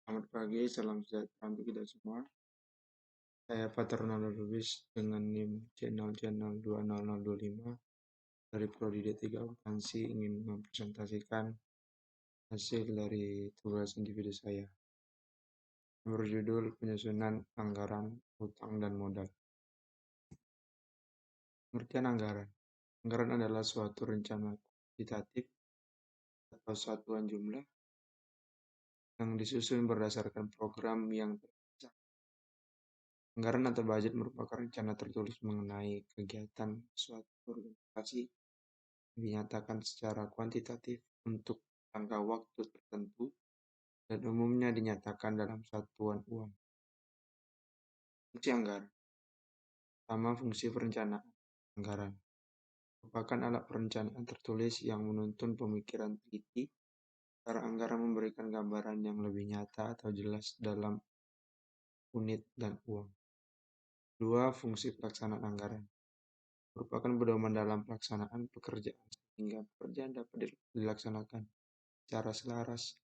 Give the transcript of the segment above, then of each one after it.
Selamat pagi, salam sejahtera untuk kita semua. Saya Fathur Ronaldo Lubis dengan NIM channel 20025 dari Prodi D3 Akuntansi ingin mempresentasikan hasil dari tugas individu saya. Berjudul Penyusunan Anggaran Utang dan Modal. Pengertian anggaran. Anggaran adalah suatu rencana kuantitatif atau satuan jumlah yang disusun berdasarkan program yang terpisah. Anggaran atau budget merupakan rencana tertulis mengenai kegiatan suatu organisasi dinyatakan secara kuantitatif untuk jangka waktu tertentu dan umumnya dinyatakan dalam satuan uang. Fungsi anggaran. Pertama, fungsi perencanaan. Anggaran merupakan alat perencanaan tertulis yang menuntun pemikiran teliti agar anggaran memberikan gambaran yang lebih nyata atau jelas dalam unit dan uang. Dua, fungsi pelaksanaan anggaran merupakan pedoman dalam pelaksanaan pekerjaan sehingga pekerjaan dapat dilaksanakan secara selaras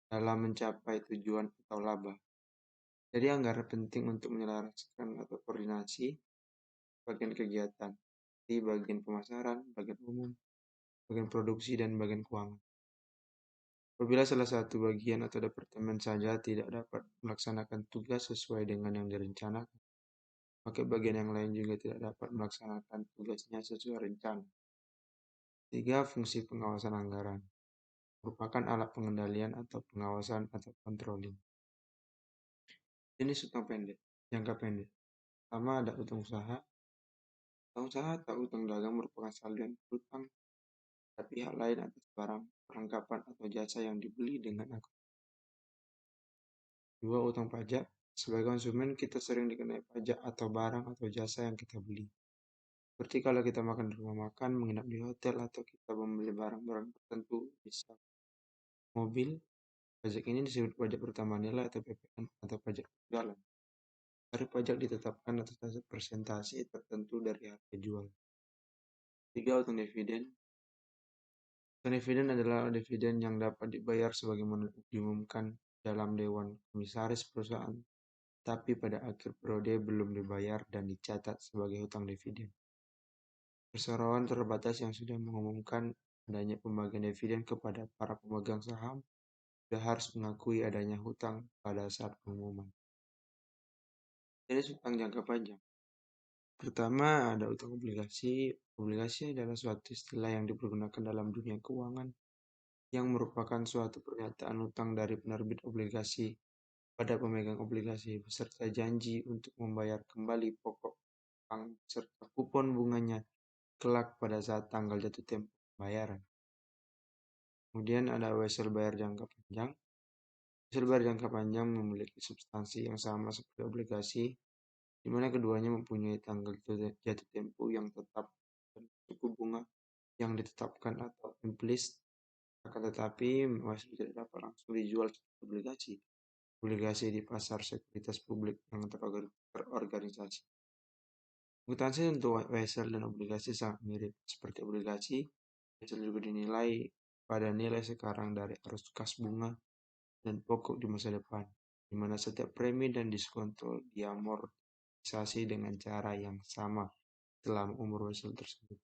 dalam mencapai tujuan atau laba. Jadi anggaran penting untuk menyelaraskan atau koordinasi bagian kegiatan di bagian pemasaran, bagian umum, bagian produksi, dan bagian keuangan. Apabila salah satu bagian atau departemen saja tidak dapat melaksanakan tugas sesuai dengan yang direncanakan, maka bagian yang lain juga tidak dapat melaksanakan tugasnya sesuai rencana. Tiga, fungsi pengawasan anggaran merupakan alat pengendalian atau pengawasan atau controlling. Jenis utang pendek, jangka pendek. Pertama ada utang usaha. Utang usaha atau utang dagang merupakan saldo utang pada pihak lain atas barang, perlengkapan, atau jasa yang dibeli dengan akun. Dua, utang pajak. Sebagai konsumen, kita sering dikenai pajak atau barang atau jasa yang kita beli. Seperti kalau kita makan di rumah makan, menginap di hotel, atau kita membeli barang-barang tertentu, misal mobil. Pajak ini disebut pajak pertambahan nilai atau PPN atau pajak penjualan. Tarif pajak ditetapkan atas dasar persentase tertentu dari harga jual. Tiga, utang dividen. Utang dividen adalah dividen yang dapat dibayar sebagaimana diumumkan dalam Dewan Komisaris Perusahaan, tapi pada akhir periode belum dibayar dan dicatat sebagai hutang dividen. Perseroan terbatas yang sudah mengumumkan adanya pembagian dividen kepada para pemegang saham sudah harus mengakui adanya hutang pada saat pengumuman. Jenis hutang jangka panjang. Pertama, ada utang obligasi. Obligasi adalah suatu istilah yang dipergunakan dalam dunia keuangan yang merupakan suatu pernyataan utang dari penerbit obligasi pada pemegang obligasi beserta janji untuk membayar kembali pokok utang serta kupon bunganya kelak pada saat tanggal jatuh tempo pembayaran. Kemudian ada wesel bayar jangka panjang. Wesel bayar jangka panjang memiliki substansi yang sama seperti obligasi, di mana keduanya mempunyai tanggal jatuh tempo yang tetap dan suku bunga yang ditetapkan atau implicit. Akan tetapi, wesel tidak dapat langsung dijual sebagai obligasi. Obligasi di pasar sekuritas publik yang terorganisasi. Akuntansi untuk wesel dan obligasi sangat mirip. Seperti obligasi, wesel juga dinilai pada nilai sekarang dari arus kas bunga dan pokok di masa depan, di mana setiap premi dan diskontol diamortisasi dengan cara yang sama selama umur wesel tersebut.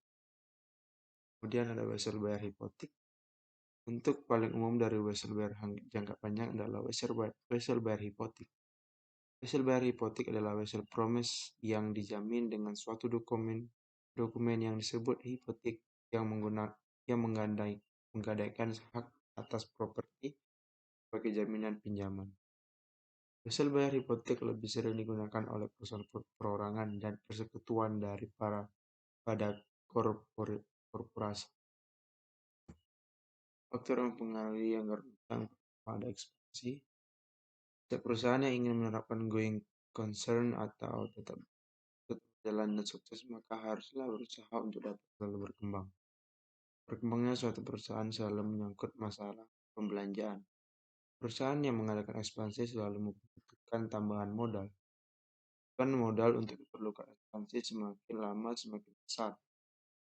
Kemudian ada wesel bayar hipotek. Bentuk paling umum dari wesel bayar jangka panjang adalah wesel bayar hipotek. Wesel bayar hipotek adalah wesel promise yang dijamin dengan suatu dokumen yang disebut hipotek yang menggadaikan hak atas properti sebagai jaminan pinjaman. Wesel bayar hipotek lebih sering digunakan oleh perusahaan perorangan dan persekutuan pada korporasi. Faktor yang mempengaruhi anggaran utang pada ekspansi. Setiap perusahaan yang ingin menerapkan going concern atau tetap jalan dan sukses, maka haruslah berusaha untuk dapat selalu berkembang. Berkembangnya suatu perusahaan selalu menyangkut masalah pembelanjaan. Perusahaan yang mengadakan ekspansi selalu membutuhkan tambahan modal. Modal untuk diperlukan ekspansi semakin lama semakin besar,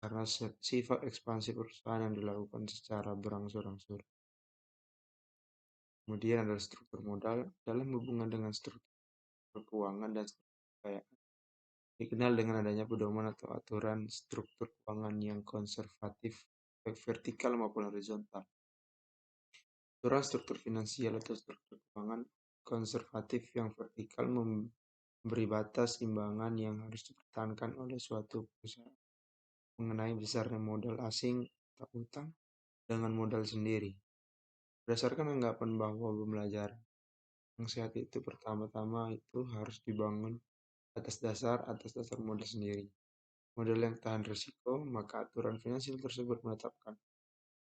karena sifat ekspansi perusahaan yang dilakukan secara berangsur-angsur. Kemudian adalah struktur modal dalam hubungan dengan struktur keuangan dan struktur kekayaan. Dikenal dengan adanya pedoman atau aturan struktur keuangan yang konservatif, baik vertikal maupun horizontal. Aturan struktur finansial atau struktur keuangan konservatif yang vertikal memberi batas imbangan yang harus dipertahankan oleh suatu perusahaan mengenai besarnya modal asing atau utang dengan modal sendiri. Berdasarkan anggapan bahwa pembelajaran yang sehat itu pertama-tama itu harus dibangun atas dasar modal sendiri. Modal yang tahan risiko, maka aturan finansial tersebut menetapkan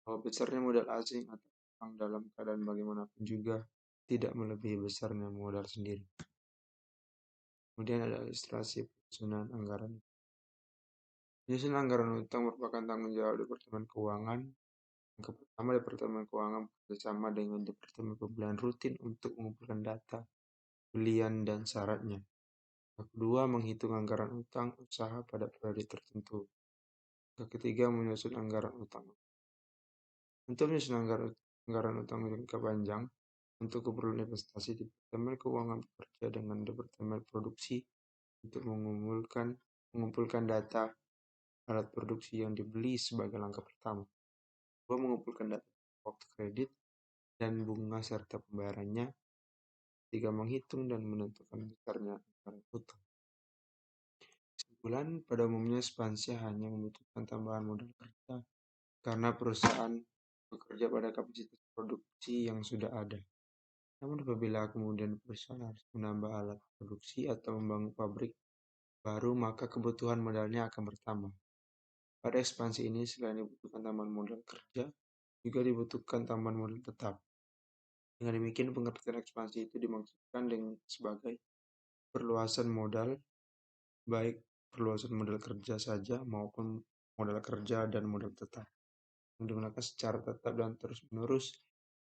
bahwa besarnya modal asing atau utang dalam keadaan bagaimanapun juga tidak melebihi besarnya modal sendiri. Kemudian ada ilustrasi penyusunan anggaran. Penyusunan anggaran utang merupakan tanggung jawab Departemen Keuangan. Yang pertama, Departemen Keuangan bekerjasama dengan Departemen Pembelian rutin untuk mengumpulkan data pembelian dan syaratnya. Yang kedua, menghitung anggaran utang usaha pada periode tertentu. Yang ketiga, menyusun anggaran utang. Untuk menyusun anggaran utang jangka panjang untuk keperluan investasi, Departemen Keuangan bekerja dengan Departemen Produksi untuk mengumpulkan data alat produksi yang dibeli sebagai langkah pertama. Kedua, mengumpulkan data waktu kredit dan bunga serta pembayarannya. Tiga, menghitung dan menentukan besarnya anggaran utang. Kesimpulan, pada umumnya ekspansi hanya membutuhkan tambahan modal kerja karena perusahaan bekerja pada kapasitas produksi yang sudah ada. Namun apabila kemudian perusahaan harus menambah alat produksi atau membangun pabrik baru, maka kebutuhan modalnya akan bertambah. Pada ekspansi ini, selain dibutuhkan tambahan modal kerja, juga dibutuhkan tambahan modal tetap. Dengan demikian, pengertian ekspansi itu dimaksudkan sebagai perluasan modal, baik perluasan modal kerja saja maupun modal kerja dan modal tetap, yang digunakan secara tetap dan terus-menerus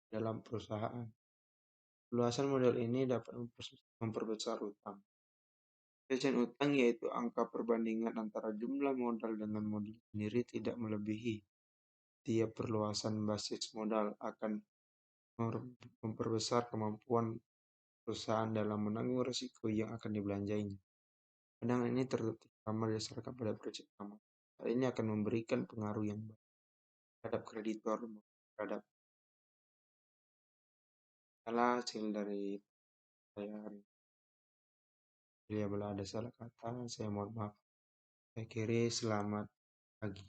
dalam perusahaan. Perluasan modal ini dapat memperbesar utang. Defisit utang yaitu angka perbandingan antara jumlah modal dengan modal sendiri tidak melebihi. Tiap perluasan basis modal akan memperbesar kemampuan perusahaan dalam menanggung risiko yang akan dibelanjainya. Pandangan ini terutama didasarkan pada prinsip utama. Hal ini akan memberikan pengaruh yang baik terhadap kreditor terhadap salah hasil dari saya hari ini. Bila ada salah kata, saya mohon maaf. Saya kira selamat pagi.